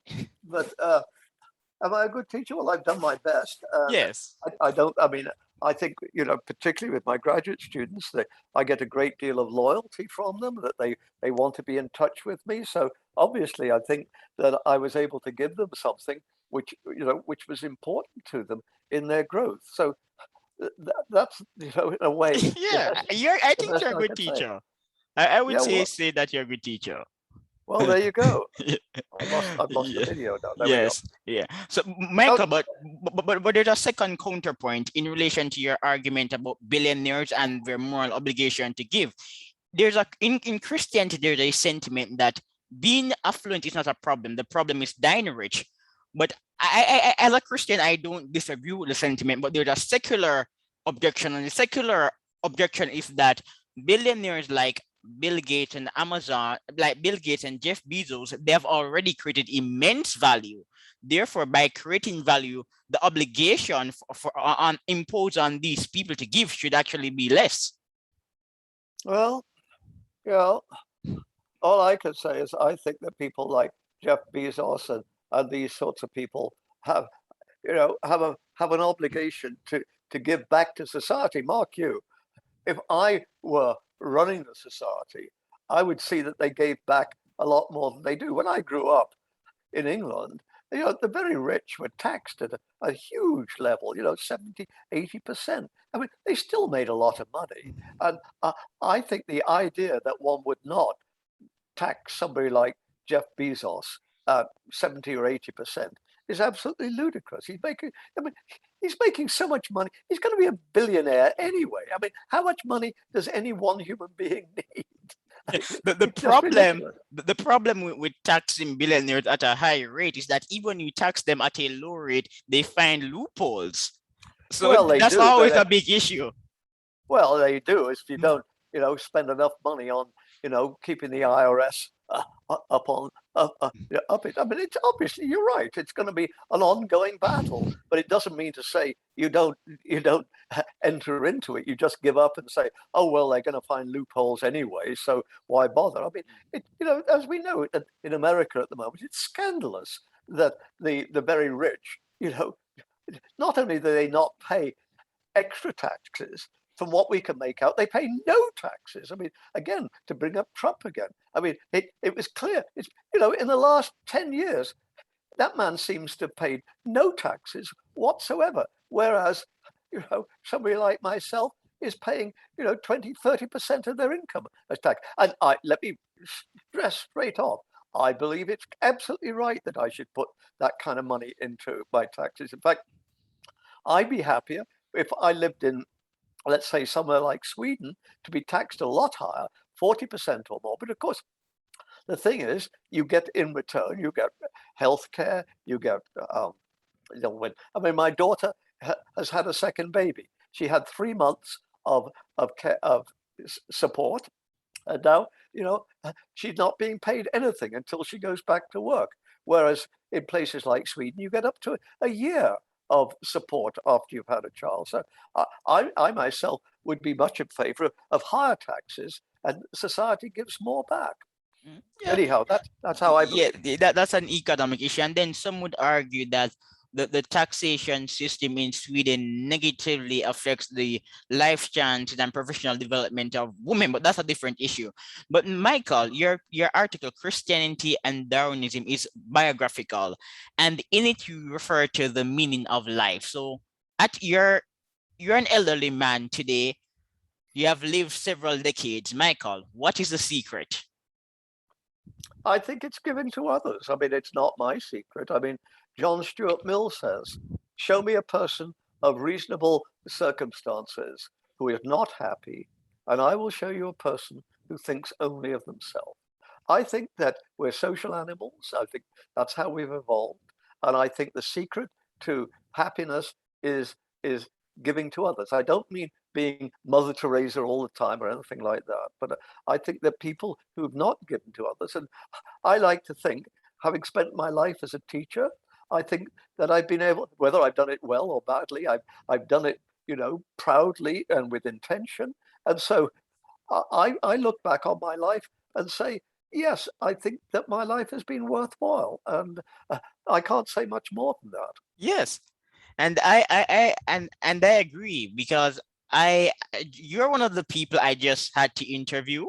am I a good teacher? Well, I've done my best. Yes. I don't. I mean, I think particularly with my graduate students, I get a great deal of loyalty from them, that they want to be in touch with me. So obviously, I think that I was able to give them something which was important to them in their growth. So that's in a way Yeah, I the think best you're a I good can say. teacher. I would Yeah. say that you're a good teacher. Well, there you go. I've lost the Yeah. video now. There we go. Yes, yeah. So Oh, Michael, but there's a second counterpoint in relation to your argument about billionaires and their moral obligation to give. There's in Christianity there's a sentiment that being affluent is not a problem. The problem is dying rich. But as a Christian, I don't disagree with the sentiment. But there's a secular objection, and the secular objection is that billionaires like Bill Gates and Amazon, like Bill Gates and Jeff Bezos, they have already created immense value. Therefore, by creating value, the obligation on imposed on these people to give should actually be less. well, yeah. All I can say is I think that people like Jeff Bezos and these sorts of people have have an obligation to give back to society. Mark you, if I were running the society, I would see that they gave back a lot more than they do. When I grew up in England, the very rich were taxed at a huge level, 70, 80%. I mean, they still made a lot of money. And I think the idea that one would not tax somebody like Jeff Bezos 70 or 80% is absolutely ludicrous. He's making so much money. He's going to be a billionaire anyway. I mean, how much money does any one human being need? The It's just problem ridiculous. the problem with taxing billionaires at a high rate is that even when you tax them at a low rate, they find loopholes. So Well, they that's do, always a but big issue. well, they do if you don't, spend enough money on, keeping the IRS up on up it. I mean, it's obviously you're right. It's going to be an ongoing battle, but it doesn't mean to say you don't enter into it. You just give up and say, oh well, they're going to find loopholes anyway, so why bother? I mean, as we know in America at the moment, it's scandalous that the very rich, not only do they not pay extra taxes from what we can make out. They pay no taxes. I mean, again, to bring up Trump again. I mean, it was clear. It's in the last 10 years, that man seems to have paid no taxes whatsoever. Whereas, somebody like myself is paying, 20, 30% of their income as tax. And let me stress straight off. I believe it's absolutely right that I should put that kind of money into my taxes. In fact, I'd be happier if I lived in, let's say, somewhere like Sweden, to be taxed a lot higher, 40% or more. But of course, the thing is, you get in return, you get health care, you get, when, I mean, my daughter has had a second baby. She had 3 months of care, of support, and now, she's not being paid anything until she goes back to work. Whereas in places like Sweden, you get up to a year of support after you've had a child. So I myself would be much in favor of higher taxes, and society gives more back. Yeah, Anyhow, that's how I yeah, believe. that's an economic issue. And then some would argue that the taxation system in Sweden negatively affects the life chances and professional development of women, but that's a different issue. But Michael, your article, Christianity and Darwinism, is biographical, and in it you refer to the meaning of life. So at you're an elderly man today, you have lived several decades. Michael, what is the secret? I think it's given to others. I mean, it's not my secret. I mean, John Stuart Mill says, show me a person of reasonable circumstances who is not happy, and I will show you a person who thinks only of themselves. I think that we're social animals. I think that's how we've evolved. And I think the secret to happiness is giving to others. I don't mean being Mother Teresa all the time or anything like that, but I think that people who've not given to others, and I like to think, having spent my life as a teacher, I think that I've been able, whether I've done it well or badly, I've done it, proudly and with intention. And so I look back on my life and say, yes, I think that my life has been worthwhile, and I can't say much more than that. Yes, and I agree because you're one of the people I just had to interview.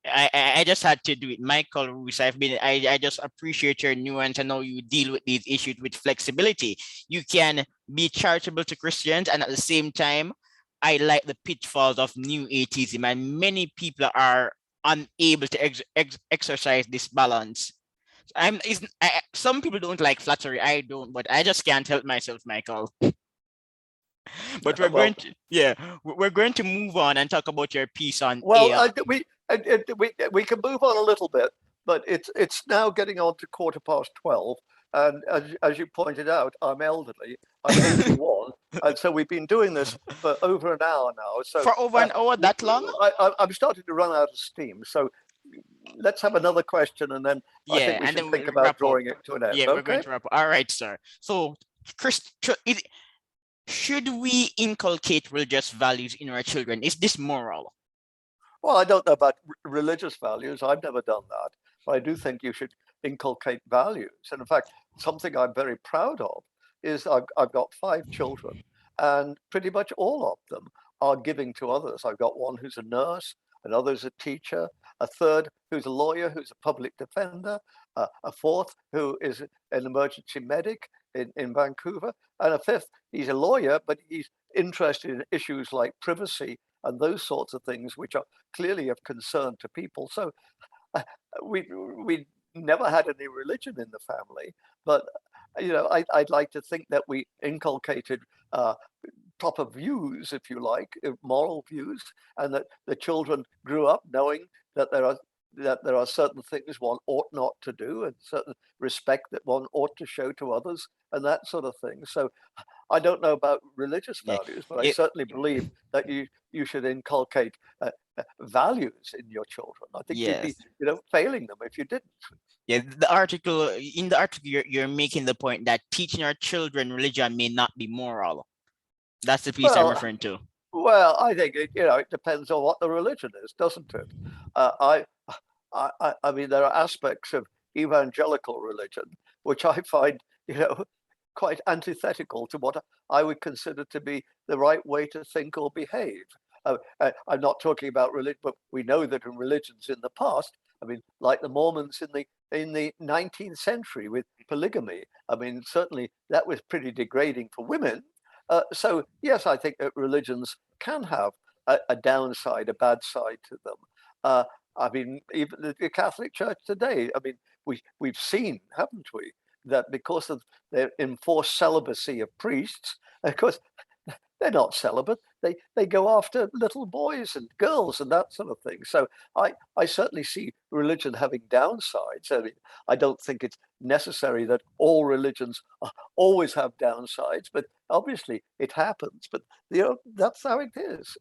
I just had to do it. Michael Ruse, I just appreciate your nuance. I know you deal with these issues with flexibility. You can be charitable to Christians, and at the same time, I like the pitfalls of new atheism, and many people are unable to exercise this balance. Some people don't like flattery. I don't, but I just can't help myself, Michael. But we're going Well, to, yeah, we're going to move on and talk about your piece on well, AI. we can move on a little bit, but it's now getting on to 12:15, and as you pointed out, I'm elderly. I'm 81, and so we've been doing this for over an hour now. So For over an hour, that long? I'm starting to run out of steam. So let's have another question, and then I think Yeah, we and should then think we'll about wrap up. drawing it to an end. Yeah, we're going Okay? to wrap up. All right, sir. So, Chris, should we inculcate religious values in our children? Is this moral? Well, I don't know about religious values. I've never done that, but I do think you should inculcate values. And in fact, something I'm very proud of is I've got 5 children, and pretty much all of them are giving to others. I've got one who's a nurse, another who's a teacher, a third who's a lawyer, who's a public defender, a fourth who is an emergency medic in Vancouver, and a fifth, he's a lawyer, but he's interested in issues like privacy and those sorts of things, which are clearly of concern to people. So we never had any religion in the family, but I'd like to think that we inculcated proper views, if you like, moral views, and that the children grew up knowing that there are certain things one ought not to do, and certain respect that one ought to show to others, and that sort of thing. So I don't know about religious Yeah, values, but I yeah, certainly believe that you should inculcate values in your children. I think you'd be yes. failing them if you didn't. Yeah, in the article, you're making the point that teaching our children religion may not be moral. That's the piece I'm Well, referring to. well, I think it depends on what the religion is, doesn't it? Uh, I, I mean, there are aspects of evangelical religion which I find quite antithetical to what I would consider to be the right way to think or behave. I'm not talking about religion, but we know that in religions in the past, I mean, like the Mormons in the 19th century with polygamy, I mean, certainly that was pretty degrading for women. So yes, I think that religions can have a downside, a bad side to them. I mean, even the Catholic Church today. I mean, we've seen, haven't we? that because of their enforced celibacy of priests, of course, they're not celibate. They go after little boys and girls and that sort of thing. So I certainly see religion having downsides. I mean, I don't think it's necessary that all religions always have downsides, but obviously it happens. But that's how it is.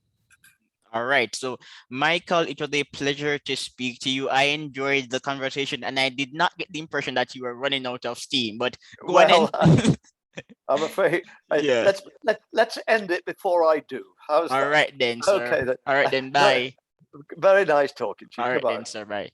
All right. So, Michael, it was a pleasure to speak to you. I enjoyed the conversation and I did not get the impression that you were running out of steam, but go on Well, and I'm afraid yeah. let's end it before I do. How's All that? right then, sir. Okay, then. All right then, Very, bye. very nice talking to you. All right Goodbye. then, sir. Bye.